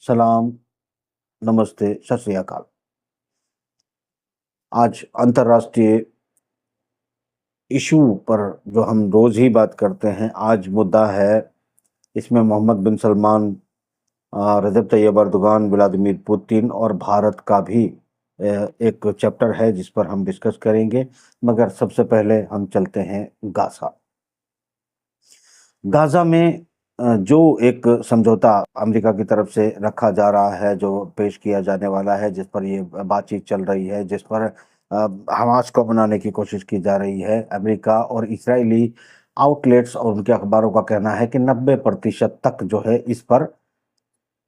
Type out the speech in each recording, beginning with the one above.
सलाम, नमस्ते, सत श्री अकाल। आज अंतर्राष्ट्रीय इशू पर जो हम रोज ही बात करते हैं, आज मुद्दा है इसमें मोहम्मद बिन सलमान, रजब तैयब अर्दोगान, व्लादिमीर पुतिन और भारत का भी एक चैप्टर है जिस पर हम डिस्कस करेंगे। मगर सबसे पहले हम चलते हैं गाज़ा। गाज़ा में जो एक समझौता अमेरिका की तरफ से रखा जा रहा है, जो पेश किया जाने वाला है, जिस पर ये बातचीत चल रही है, जिस पर हमास को बनाने की कोशिश की जा रही है, अमेरिका और इजरायली आउटलेट्स और उनके अखबारों का कहना है कि 90% तक जो है इस पर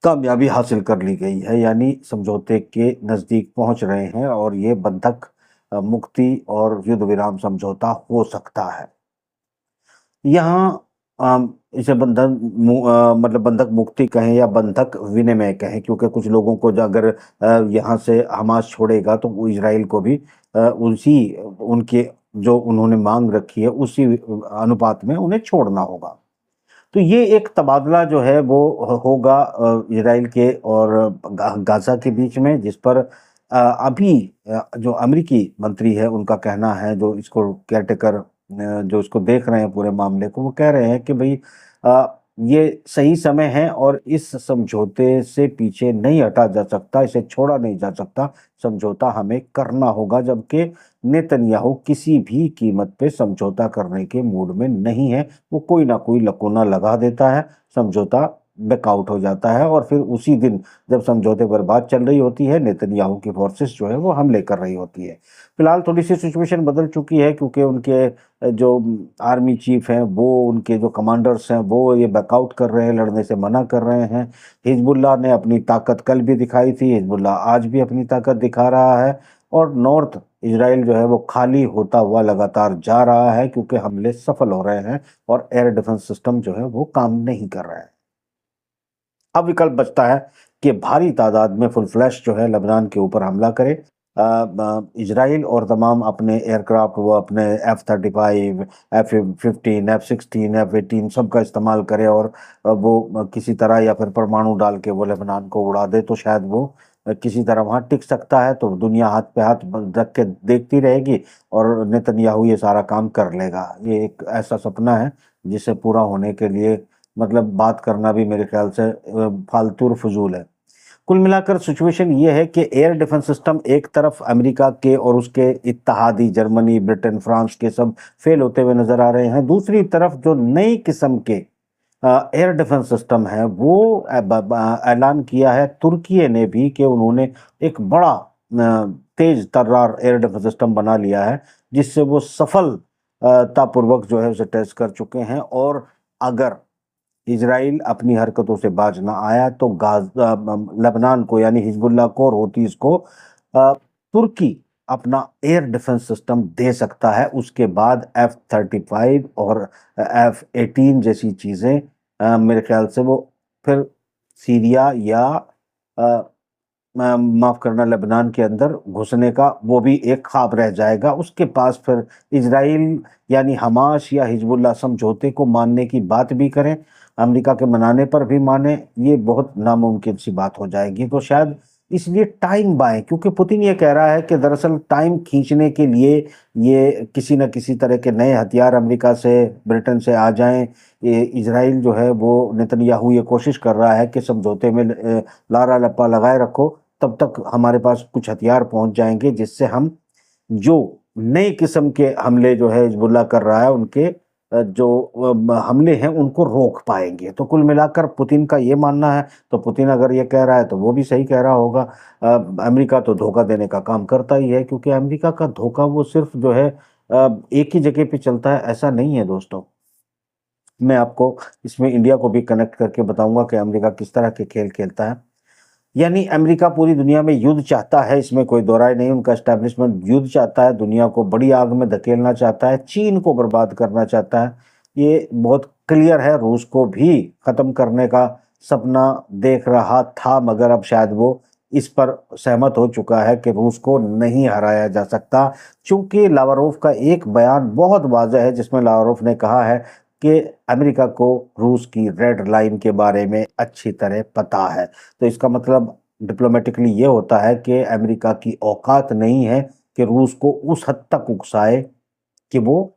कामयाबी हासिल कर ली गई है, यानी समझौते के नज़दीक पहुंच रहे हैं और ये बंधक मुक्ति और युद्ध विराम समझौता हो सकता है। यहाँ इसे मतलब बंधक मुक्ति कहें या बंधक विनिमय कहें, क्योंकि कुछ लोगों को अगर यहाँ से हमास छोड़ेगा तो वो इजराइल को भी उसी उनके जो उन्होंने मांग रखी है उसी अनुपात में उन्हें छोड़ना होगा। तो ये एक तबादला जो है वो होगा इजराइल के और गाज़ा के बीच में, जिस पर अभी जो अमेरिकी मंत्री है उनका कहना है, जो इसको केयरटेकर जो इसको देख रहे हैं पूरे मामले को, वो कह रहे हैं कि भाई ये सही समय है और इस समझौते से पीछे नहीं हटा जा सकता, इसे छोड़ा नहीं जा सकता, समझौता हमें करना होगा। जबकि नेतन्याहू किसी भी कीमत पे समझौता करने के मूड में नहीं है, वो कोई ना कोई लकोना लगा देता है, समझौता बैकआउट हो जाता है और फिर उसी दिन जब समझौते पर बात चल रही होती है, नेतन्याहू की फोर्सेस जो है वो हमले कर रही होती है। फिलहाल थोड़ी सी सिचुएशन बदल चुकी है, क्योंकि उनके जो आर्मी चीफ हैं, वो उनके जो कमांडर्स हैं, वो ये बैकआउट कर रहे हैं, लड़ने से मना कर रहे हैं। हिजबुल्लाह ने अपनी ताकत कल भी दिखाई थी, हिजबुल्लाह आज भी अपनी ताकत दिखा रहा है और नॉर्थ इजराइल जो है वो खाली होता हुआ लगातार जा रहा है, क्योंकि हमले सफल हो रहे हैं और एयर डिफेंस सिस्टम जो है वो काम नहीं कर रहे हैं। अब विकल्प बचता है कि भारी तादाद में फुल फ्लैश जो है लेबनान के ऊपर हमला करे। इजराइल और तमाम अपने एयरक्राफ्ट, वो अपने F-35, F-15, F-16, F-18 सबका इस्तेमाल करे और वो किसी तरह या फिर परमाणु डाल के वो लेबनान को उड़ा दे, तो शायद वो किसी तरह वहाँ टिक सकता है। तो दुनिया हाथ पे हाथ रख के देखती रहेगी और नेतन्याहू ये सारा काम कर लेगा। ये एक ऐसा सपना है जिसे पूरा होने के लिए मतलब बात करना भी मेरे ख्याल से फालतू और फजूल है। कुल मिलाकर सिचुएशन ये है कि एयर डिफेंस सिस्टम एक तरफ अमेरिका के और उसके इत्तहादी जर्मनी, ब्रिटेन, फ्रांस के सब फेल होते हुए नजर आ रहे हैं। दूसरी तरफ जो नई किस्म के एयर डिफेंस सिस्टम है वो ऐलान किया है तुर्की ने भी कि उन्होंने एक बड़ा तेज तर्रार एयर डिफेंस सिस्टम बना लिया है, जिससे वो सफलतापूर्वक जो है उसे टेस्ट कर चुके हैं। और अगर इजराइल अपनी हरकतों से बाज ना आया तो लेबनान को यानी हिजबुल्लाह को और हूतीस को तुर्की अपना एयर डिफेंस सिस्टम दे सकता है। उसके बाद F-35 और F-18 जैसी चीज़ें मेरे ख्याल से वो फिर सीरिया या माफ करना लेबनान के अंदर घुसने का वो भी एक ख्वाब रह जाएगा। उसके पास फिर इजराइल यानी हमास या हिजबुल्लाह समझौते को मानने की बात भी करें, अमेरिका के मनाने पर भी माने, ये बहुत नामुमकिन सी बात हो जाएगी। तो शायद इसलिए टाइम बाएं, क्योंकि पुतिन ये कह रहा है कि दरअसल टाइम खींचने के लिए ये किसी न किसी तरह के नए हथियार अमेरिका से, ब्रिटेन से आ जाएं। ये इजराइल जो है वो नेतन्याहू ये कोशिश कर रहा है कि समझौते में लारा लप्पा लगाए रखो, तब तक हमारे पास कुछ हथियार पहुंच जाएंगे जिससे हम जो नए किस्म के हमले जो है हिजबुल्लाह कर रहा है उनके जो हमले हैं उनको रोक पाएंगे। तो कुल मिलाकर पुतिन का ये मानना है, तो पुतिन अगर ये कह रहा है तो वो भी सही कह रहा होगा। अमेरिका तो धोखा देने का काम करता ही है, क्योंकि अमेरिका का धोखा वो सिर्फ जो है एक ही जगह पे चलता है, ऐसा नहीं है दोस्तों। मैं आपको इसमें इंडिया को भी कनेक्ट करके बताऊंगा कि अमेरिका किस तरह के खेल खेलता है। यानी अमेरिका पूरी दुनिया में युद्ध चाहता है, इसमें कोई दो राय नहीं। उनका एस्टेब्लिशमेंट युद्ध चाहता है, दुनिया को बड़ी आग में धकेलना चाहता है, चीन को बर्बाद करना चाहता है। ये बहुत क्लियर है। रूस को भी खत्म करने का सपना देख रहा था, मगर अब शायद वो इस पर सहमत हो चुका है कि रूस को नहीं हराया जा सकता। चूंकि लावारोव का एक बयान बहुत वाज़ेह है, जिसमें लावारोव ने कहा है कि अमेरिका को रूस की रेड लाइन के बारे में अच्छी तरह पता है। तो इसका मतलब डिप्लोमेटिकली ये होता है कि अमेरिका की औकात नहीं है कि रूस को उस हद तक उकसाए कि वो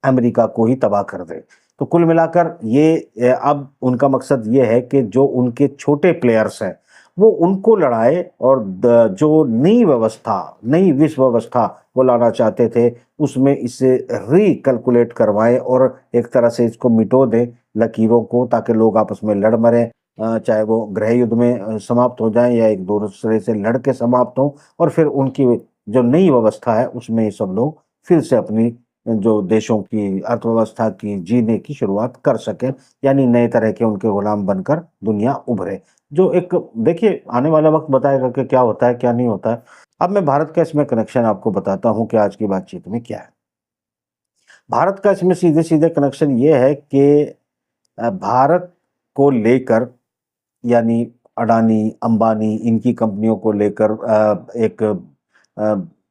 अमेरिका को ही तबाह कर दे। तो कुल मिलाकर ये अब उनका मकसद ये है कि जो उनके छोटे प्लेयर्स हैं, वो उनको लड़ाए और जो नई व्यवस्था, नई विश्व व्यवस्था वो लाना चाहते थे, उसमें इसे रिकैलकुलेट करवाएं और एक तरह से इसको मिटो दें लकीरों को, ताकि लोग आपस में लड़ मरें, चाहे वो गृह युद्ध में समाप्त हो जाएं या एक दूसरे से लड़ के समाप्त हों, और फिर उनकी जो नई व्यवस्था है उसमें ये सब लोग फिर से अपनी जो देशों की अर्थव्यवस्था की जीने की शुरुआत कर सकें, यानी नए तरह के उनके गुलाम बनकर दुनिया उभरे। जो एक देखिए आने वाला वक्त बताएगा कि क्या होता है क्या नहीं होता है। अब मैं भारत का इसमें कनेक्शन आपको बताता हूं कि आज की बातचीत में क्या है। भारत का इसमें सीधे सीधे कनेक्शन ये है कि भारत को लेकर, यानी अडानी अंबानी इनकी कंपनियों को लेकर एक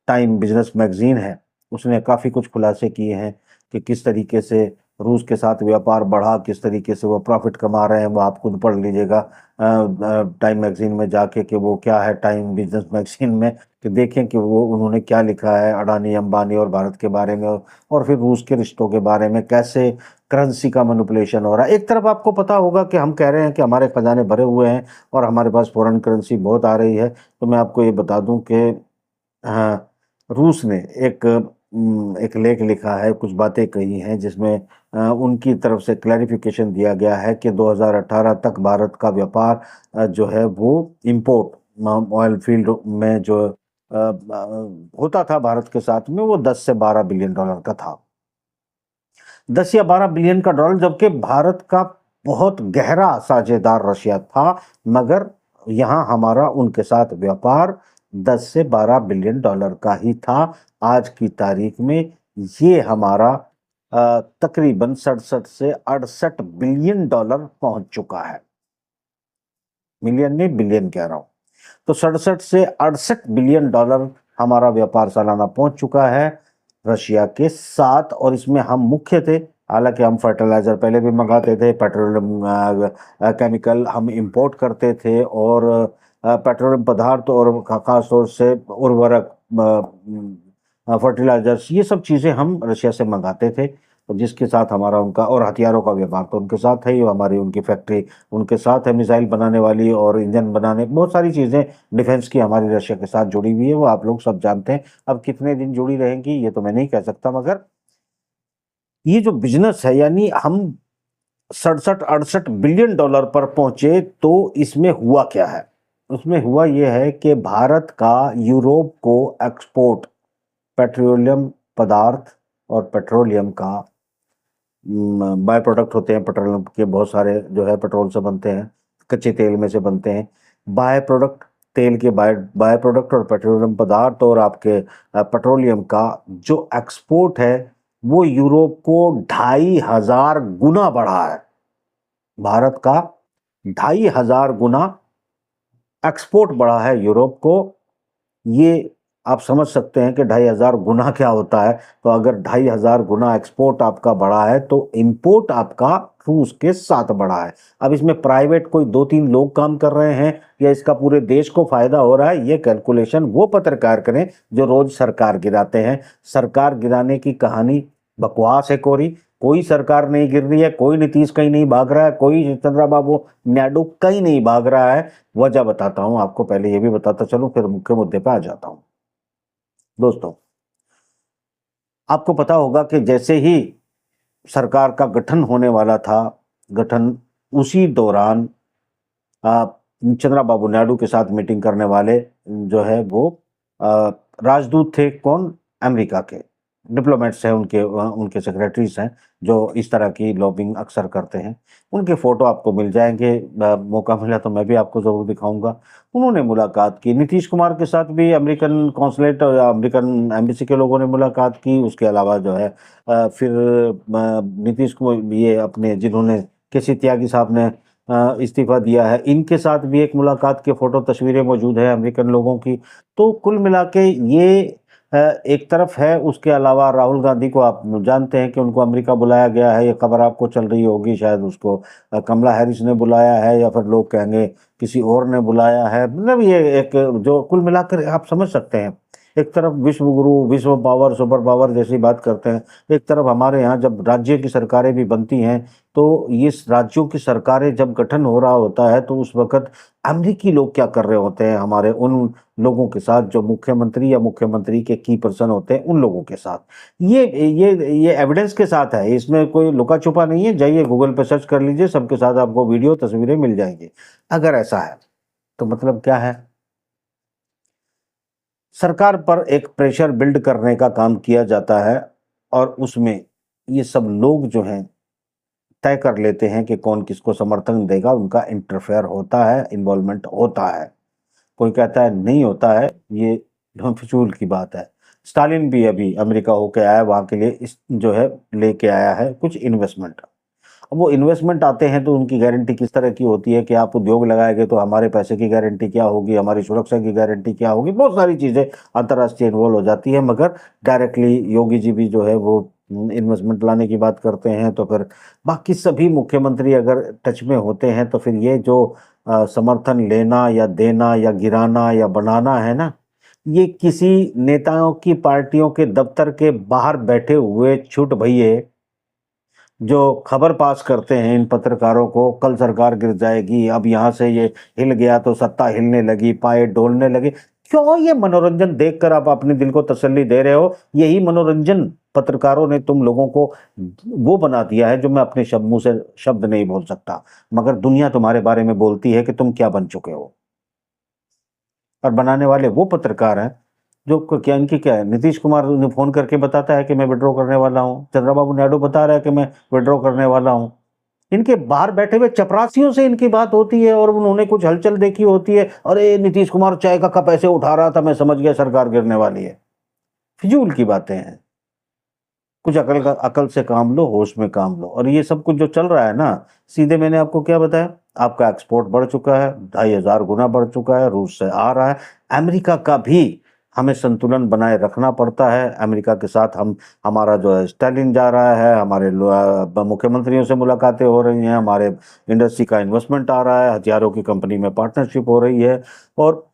टाइम बिजनेस मैगजीन है, उसने काफ़ी कुछ खुलासे किए हैं कि किस तरीके से रूस के साथ व्यापार बढ़ा, किस तरीके से वो प्रॉफिट कमा रहे हैं। वो आप खुद पढ़ लीजिएगा टाइम मैगजीन में जाके कि वो क्या है टाइम बिजनेस मैगजीन में, कि देखें कि वो उन्होंने क्या लिखा है अडानी अंबानी और भारत के बारे में, और फिर रूस के रिश्तों के बारे में, कैसे करेंसी का मैनिपुलेशन हो रहा है। एक तरफ आपको पता होगा कि हम कह रहे हैं कि हमारे खजाने भरे हुए हैं और हमारे पास फॉरेन करेंसी बहुत आ रही है। तो मैं आपको ये बता दूं कि हाँ, रूस ने एक लेख लिखा है, कुछ बातें कही हैं जिसमें उनकी तरफ से क्लैरिफिकेशन दिया गया है कि 2018 तक भारत का व्यापार जो है वो इंपोर्ट ऑयल फील्ड में जो होता था भारत के साथ में, वो 10 से 12 बिलियन डॉलर का था। 10 या 12 बिलियन का डॉलर, जबकि भारत का बहुत गहरा साझेदार रशिया था, मगर यहाँ हमारा उनके साथ व्यापार 10 से 12 बिलियन डॉलर का ही था। आज की तारीख में ये हमारा तकरीबन 67 से 68 बिलियन डॉलर पहुंच चुका है। मिलियन नहीं, बिलियन कह रहा हूं। तो 67 से 68 बिलियन डॉलर हमारा व्यापार सालाना पहुंच चुका है रशिया के साथ, और इसमें हम मुख्य थे। हालांकि हम फर्टिलाइजर पहले भी मंगाते थे, पेट्रोलियम केमिकल हम इंपोर्ट करते थे, और पेट्रोलियम पदार्थ और खास तौर से उर्वरक, फर्टिलाइजर्स, ये सब चीज़ें हम रशिया से मंगाते थे। और जिसके साथ हमारा उनका, और हथियारों का व्यापार तो उनके साथ है ही, हमारी उनकी फैक्ट्री उनके साथ है, मिसाइल बनाने वाली और इंजन बनाने, बहुत सारी चीज़ें डिफेंस की हमारी रशिया के साथ जुड़ी हुई है, वो आप लोग सब जानते हैं। अब कितने दिन जुड़ी रहेंगी ये तो मैं नहीं कह सकता, मगर ये जो बिजनेस है, यानी हम 67-68 बिलियन डॉलर पर पहुंचे, तो इसमें हुआ क्या है? उसमें हुआ ये है कि भारत का यूरोप को एक्सपोर्ट पेट्रोलियम पदार्थ और पेट्रोलियम का बाय प्रोडक्ट होते हैं, पेट्रोलियम के बहुत सारे जो है पेट्रोल से बनते हैं, कच्चे तेल में से बनते हैं। बाय प्रोडक्ट, तेल के बाय बाय प्रोडक्ट और पेट्रोलियम पदार्थ और आपके पेट्रोलियम का जो एक्सपोर्ट है, वो यूरोप को 2500 गुना बढ़ा है। भारत का 2500 गुना एक्सपोर्ट बढ़ा है यूरोप को। ये आप समझ सकते हैं कि 2500 गुना क्या होता है। तो अगर 2500 गुना एक्सपोर्ट आपका बढ़ा है, तो इंपोर्ट आपका रूस के साथ बढ़ा है। अब इसमें प्राइवेट कोई 2-3 लोग काम कर रहे हैं या इसका पूरे देश को फायदा हो रहा है, ये कैलकुलेशन वो पत्रकार करें जो रोज सरकार गिराते हैं। सरकार गिराने की कहानी बकवास है कोरी। कोई सरकार नहीं गिर रही है, कोई नीतीश कहीं नहीं भाग रहा है, कोई चंद्रबाबू नायडू कहीं नहीं भाग रहा है। वजह बताता हूं आपको, पहले ये भी बताता चलूं फिर मुख्य मुद्दे पे आ जाता हूं। दोस्तों, आपको पता होगा कि जैसे ही सरकार का गठन होने वाला था, गठन उसी दौरान चंद्रबाबू नायडू के साथ मीटिंग करने वाले जो है वो राजदूत थे। कौन? अमेरिका के डिप्लोमेट्स हैं, उनके सेक्रेटरीज हैं जो इस तरह की लॉबिंग अक्सर करते हैं। उनके फोटो आपको मिल जाएंगे, मौका मिला तो मैं भी आपको जरूर दिखाऊंगा। उन्होंने मुलाकात की नीतीश कुमार के साथ भी, अमेरिकन कॉन्सुलेट और अमेरिकन एम्बेसी के लोगों ने मुलाकात की। उसके अलावा जो है फिर नीतीश कुमार, ये अपने जिन्होंने केसी त्यागी साहब ने इस्तीफा दिया है, इनके साथ भी एक मुलाकात के फोटो तस्वीरें मौजूद है अमेरिकन लोगों की। तो कुल मिला के ये एक तरफ है, उसके अलावा राहुल गांधी को आप जानते हैं कि उनको अमेरिका बुलाया गया है, ये खबर आपको चल रही होगी, शायद उसको कमला हैरिस ने बुलाया है या फिर लोग कहेंगे किसी और ने बुलाया है। मतलब ये एक जो कुल मिलाकर आप समझ सकते हैं, एक तरफ विश्व गुरु, विश्व पावर, सुपर पावर जैसी बात करते हैं, एक तरफ हमारे यहाँ जब राज्य की सरकारें भी बनती हैं तो ये राज्यों की सरकारें जब गठन हो रहा होता है तो उस वक्त अमेरिकी लोग क्या कर रहे होते हैं हमारे उन लोगों के साथ जो मुख्यमंत्री या मुख्यमंत्री के की पर्सन होते हैं उन लोगों के साथ। ये एविडेंस के साथ है, इसमें कोई लुका छुपा नहीं है। जाइए गूगल पे सर्च कर लीजिए, सबके साथ आपको वीडियो तस्वीरें मिल जाएंगी। अगर ऐसा है तो मतलब क्या है, सरकार पर एक प्रेशर बिल्ड करने का काम किया जाता है और उसमें ये सब लोग जो हैं तय कर लेते हैं कि कौन किसको समर्थन देगा, उनका इंटरफेयर होता है, इन्वॉल्वमेंट होता है। कोई कहता है नहीं होता है, ये फिजूल की बात है। स्टालिन भी अभी अमेरिका होके आया, वहाँ के लिए इस जो है लेके आया है कुछ इन्वेस्टमेंट। अब वो इन्वेस्टमेंट आते हैं तो उनकी गारंटी किस तरह की होती है कि आप उद्योग लगाएंगे तो हमारे पैसे की गारंटी क्या होगी, हमारी सुरक्षा की गारंटी क्या होगी, बहुत सारी चीज़ें अंतर्राष्ट्रीय इन्वॉल्व हो जाती है। मगर डायरेक्टली योगी जी भी जो है वो इन्वेस्टमेंट लाने की बात करते हैं, तो फिर बाकी सभी मुख्यमंत्री अगर टच में होते हैं तो फिर ये जो समर्थन लेना या देना या गिराना या बनाना है ना, ये किसी नेताओं की पार्टियों के दफ्तर के बाहर बैठे हुए छुट भैये जो खबर पास करते हैं इन पत्रकारों को, कल सरकार गिर जाएगी, अब यहाँ से ये हिल गया तो सत्ता हिलने लगी, पाए डोलने लगे। क्यों ये मनोरंजन देखकर आप अपने दिल को तसल्ली दे रहे हो? यही मनोरंजन पत्रकारों ने तुम लोगों को वो बना दिया है जो मैं अपने मुंह से शब्द नहीं बोल सकता, मगर दुनिया तुम्हारे बारे में बोलती है कि तुम क्या बन चुके हो। और बनाने वाले वो पत्रकार हैं जो क्या इनकी क्या है, नीतीश कुमार उन्हें फोन करके बताता है कि मैं विड्रॉ करने वाला हूँ, चंद्रबाबू नायडू बता रहा है कि मैं विड्रॉ करने वाला हूँ। इनके बाहर बैठे हुए चपरासियों से इनकी बात होती है और उन्होंने कुछ हलचल देखी होती है, अरे नीतीश कुमार चाय का कप ऐसे उठा रहा था, मैं समझ गया सरकार गिरने वाली है। फिजूल की बातें हैं। कुछ अकल से काम लो, होश में काम लो। और ये सब कुछ जो चल रहा है ना, सीधे मैंने आपको क्या बताया, आपका एक्सपोर्ट बढ़ चुका है, 2,500 गुना बढ़ चुका है, रूस से आ रहा है। अमेरिका का भी हमें संतुलन बनाए रखना पड़ता है। अमेरिका के साथ हमारा जो है स्टालिन जा रहा है, हमारे मुख्यमंत्रियों से मुलाकातें हो रही हैं, हमारे इंडस्ट्री का इन्वेस्टमेंट आ रहा है, हथियारों की कंपनी में पार्टनरशिप हो रही है, और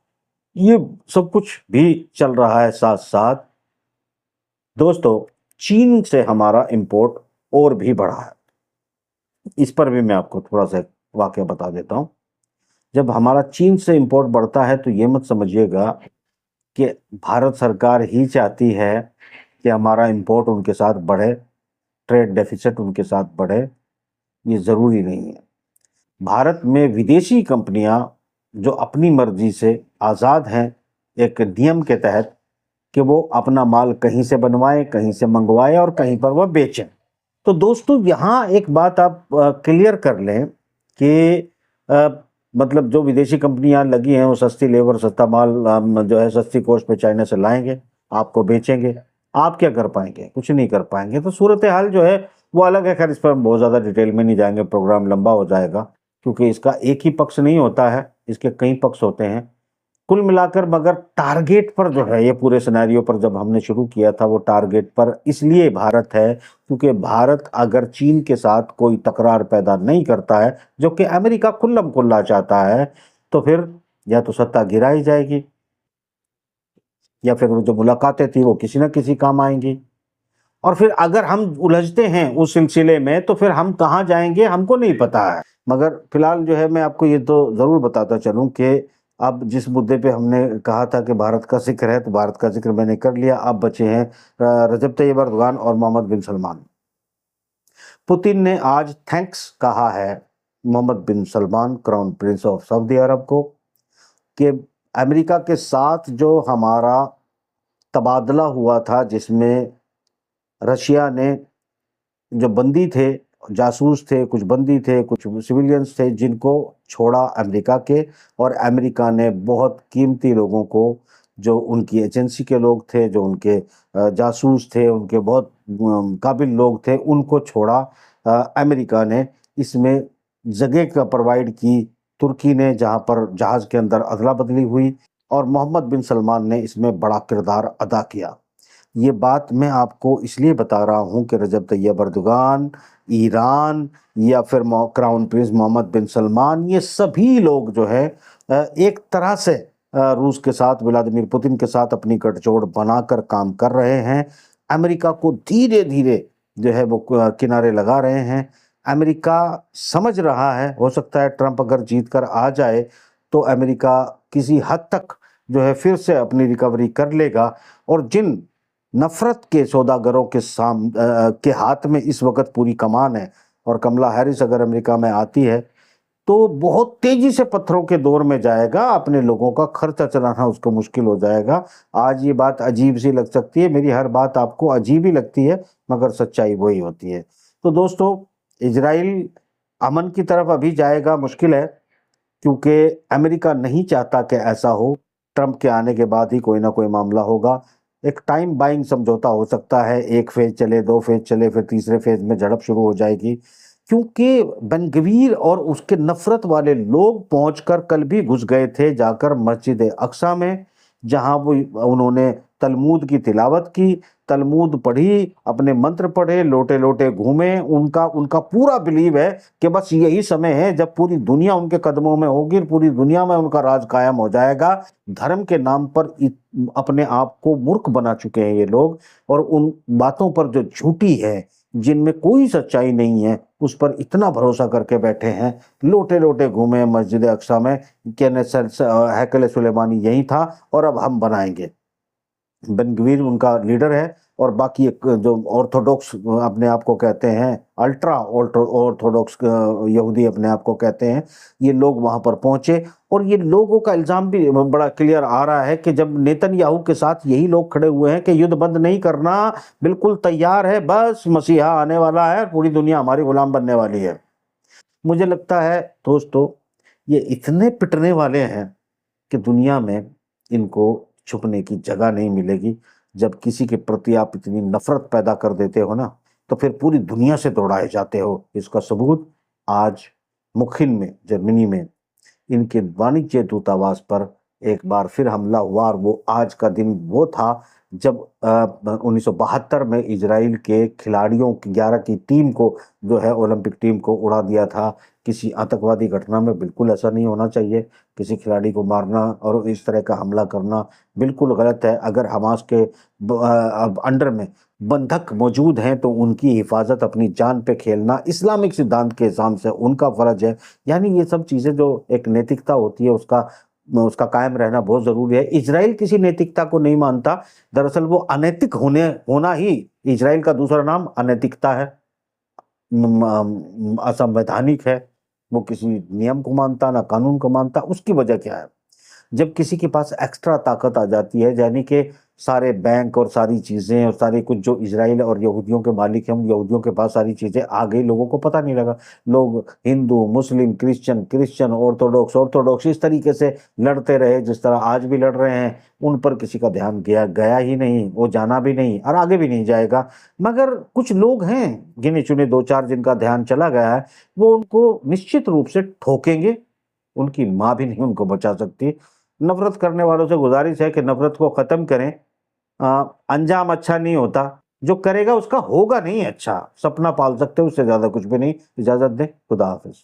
ये सब कुछ भी चल रहा है। साथ साथ दोस्तों, चीन से हमारा इंपोर्ट और भी बढ़ा है। इस पर भी मैं आपको थोड़ा सा वाकया बता देता हूँ। जब हमारा चीन से इंपोर्ट बढ़ता है तो ये मत समझिएगा कि भारत सरकार ही चाहती है कि हमारा इंपोर्ट उनके साथ बढ़े, ट्रेड डेफिसिट उनके साथ बढ़े। ये ज़रूरी नहीं है। भारत में विदेशी कंपनियां जो अपनी मर्जी से आज़ाद हैं एक नियम के तहत कि वो अपना माल कहीं से बनवाएं, कहीं से मंगवाएं और कहीं पर वह बेचें। तो दोस्तों, यहाँ एक बात आप क्लियर कर लें कि अ, मतलब जो विदेशी कंपनियां लगी हैं वो सस्ती लेबर, सस्ता माल जो है सस्ती कॉस्ट पे चाइना से लाएंगे, आपको बेचेंगे। आप क्या कर पाएंगे? कुछ नहीं कर पाएंगे। तो सूरत हाल जो है वो अलग है। खैर, इस पर हम बहुत ज़्यादा डिटेल में नहीं जाएंगे, प्रोग्राम लंबा हो जाएगा, क्योंकि इसका एक ही पक्ष नहीं होता है, इसके कई पक्ष होते हैं। कुल मिलाकर मगर टारगेट पर जो है, ये पूरे सिनेरियो पर जब हमने शुरू किया था, वो टारगेट पर इसलिए भारत है क्योंकि भारत अगर चीन के साथ कोई तकरार पैदा नहीं करता है, जो कि अमेरिका खुल्लम खुल्ला चाहता है, तो फिर या तो सत्ता गिराई जाएगी या फिर वो जो मुलाकातें थी वो किसी ना किसी काम आएंगी। और फिर अगर हम उलझते हैं उस सिलसिले में तो फिर हम कहाँ जाएंगे हमको नहीं पता है। मगर फिलहाल जो है मैं आपको ये तो ज़रूर बताता चलूँ कि अब जिस मुद्दे पे हमने कहा था कि भारत का जिक्र है, तो भारत का जिक्र मैंने कर लिया। अब बचे हैं रजब तैयब अर्दोगान और मोहम्मद बिन सलमान। पुतिन ने आज थैंक्स कहा है Mohammed bin Salman, crown prince of Saudi Arab को, कि अमेरिका के साथ जो हमारा तबादला हुआ था, जिसमें रशिया ने जो बंदी थे, जासूस थे, कुछ बंदी थे, कुछ सिविलियंस थे, जिनको छोड़ा अमेरिका के, और अमेरिका ने बहुत कीमती लोगों को, जो उनकी एजेंसी के लोग थे, जो उनके जासूस थे, उनके बहुत काबिल लोग थे, उनको छोड़ा अमेरिका ने। इसमें जगह का प्रोवाइड की तुर्की ने, जहां पर जहाज़ के अंदर अदला बदली हुई, और मोहम्मद बिन सलमान ने इसमें बड़ा किरदार अदा किया। ये बात मैं आपको इसलिए बता रहा हूँ कि रजब तैयब अर्दोगान, ईरान या फिर crown Prince Mohammad bin Salman, ये सभी लोग जो है एक तरह से रूस के साथ, व्लादिमीर पुतिन के साथ अपनी गठजोड़ बनाकर काम कर रहे हैं। अमेरिका को धीरे धीरे जो है वो किनारे लगा रहे हैं। अमेरिका समझ रहा है, हो सकता है ट्रंप अगर जीत कर आ जाए तो अमेरिका किसी हद तक जो है फिर से अपनी रिकवरी कर लेगा, और जिन नफरत के सौदागरों के हाथ में इस वक्त पूरी कमान है, और कमला हैरिस अगर अमेरिका में आती है तो बहुत तेजी से पत्थरों के दौर में जाएगा, अपने लोगों का खर्चा चलाना उसको मुश्किल हो जाएगा। आज ये बात अजीब सी लग सकती है, मेरी हर बात आपको अजीब ही लगती है, मगर सच्चाई वही होती है। तो दोस्तों, इजराइल अमन की तरफ अभी जाएगा मुश्किल है, क्योंकि अमेरिका नहीं चाहता कि ऐसा हो। ट्रंप के आने के बाद ही कोई ना कोई मामला होगा। एक टाइम बाइंग समझौता हो सकता है, एक फेज चले, दो फेज चले, फिर तीसरे फेज में झड़प शुरू हो जाएगी, क्योंकि बेन-गवीर और उसके नफरत वाले लोग पहुंचकर कल भी घुस गए थे जाकर मस्जिद अक्सा में, जहां वो उन्होंने तलमूद की तिलावत की, तलमूद पढ़ी, अपने मंत्र पढ़े, लोटे लोटे घूमे। उनका उनका पूरा बिलीव है कि बस यही समय है जब पूरी दुनिया उनके कदमों में होगी, पूरी दुनिया में उनका राज कायम हो जाएगा। धर्म के नाम पर अपने आप को मूर्ख बना चुके हैं ये लोग, और उन बातों पर जो झूठी है, जिनमें कोई सच्चाई नहीं है, उस पर इतना भरोसा करके बैठे हैं। लोटे लोटे घूमे मस्जिद अक्सा में, हैकल सुलेमानी यही था और अब हम बनाएंगे। बेन-गवीर उनका लीडर है, और बाकी एक जो ऑर्थोडॉक्स अपने आप को कहते हैं, अल्ट्रा ऑर्थोडॉक्स यहूदी अपने आप को कहते हैं, ये लोग वहां पर पहुंचे। और ये लोगों का इल्जाम भी बड़ा क्लियर आ रहा है कि जब नेतन्याहू के साथ यही लोग खड़े हुए हैं कि युद्ध बंद नहीं करना, बिल्कुल तैयार है, बस मसीहा आने वाला है, पूरी दुनिया हमारी गुलाम बनने वाली है। मुझे लगता है दोस्तों, ये इतने पिटने वाले हैं कि दुनिया में इनको छुपने की जगह नहीं मिलेगी। जब किसी के प्रति आप इतनी नफरत पैदा कर देते हो ना, तो फिर पूरी दुनिया से दौड़ाए जाते हो। इसका सबूत आज मुखिन में, जर्मनी में, इनके वाणिज्य दूतावास पर एक बार फिर हमला हुआ, और वो आज का दिन वो था जब 1972 में इजराइल के खिलाड़ियों की 11 की टीम को जो है, ओलंपिक टीम को उड़ा दिया था किसी आतंकवादी घटना में। बिल्कुल ऐसा नहीं होना चाहिए, किसी खिलाड़ी को मारना और इस तरह का हमला करना बिल्कुल गलत है। अगर हमास के अंडर में बंधक मौजूद हैं तो उनकी हिफाजत, अपनी जान पे खेलना इस्लामिक सिद्धांत के हिसाब से उनका फर्ज है। यानी ये सब चीज़ें जो एक नैतिकता होती है, उसका उसका कायम रहना बहुत ज़रूरी है। इजराइल किसी नैतिकता को नहीं मानता, दरअसल वो अनैतिक होना ही इजराइल का दूसरा नाम अनैतिकता है, असंवैधानिक है। वो किसी नियम को मानता, ना कानून को मानता। उसकी वजह क्या है? जब किसी के पास एक्स्ट्रा ताकत आ जाती है, यानी कि सारे बैंक और सारी चीज़ें और सारी कुछ जो इजराइल और यहूदियों के मालिक हैं, उन यहूदियों के पास सारी चीज़ें आ गई, लोगों को पता नहीं लगा। लोग हिंदू, मुस्लिम, क्रिश्चियन, ऑर्थोडॉक्स इस तरीके से लड़ते रहे, जिस तरह आज भी लड़ रहे हैं। उन पर किसी का ध्यान गया ही नहीं, वो जाना भी नहीं और आगे भी नहीं जाएगा। मगर कुछ लोग हैं, गिने चुने 2-4 जिनका ध्यान चला गया है, वो उनको निश्चित रूप से ठोकेंगे। उनकी माँ भी नहीं उनको बचा सकती। नफरत करने वालों से गुजारिश है कि नफरत को खत्म करें। अंजाम अच्छा नहीं होता, जो करेगा उसका होगा नहीं अच्छा। सपना पाल सकते हो, उससे ज्यादा कुछ भी नहीं। इजाजत दें, खुदा हाफिज।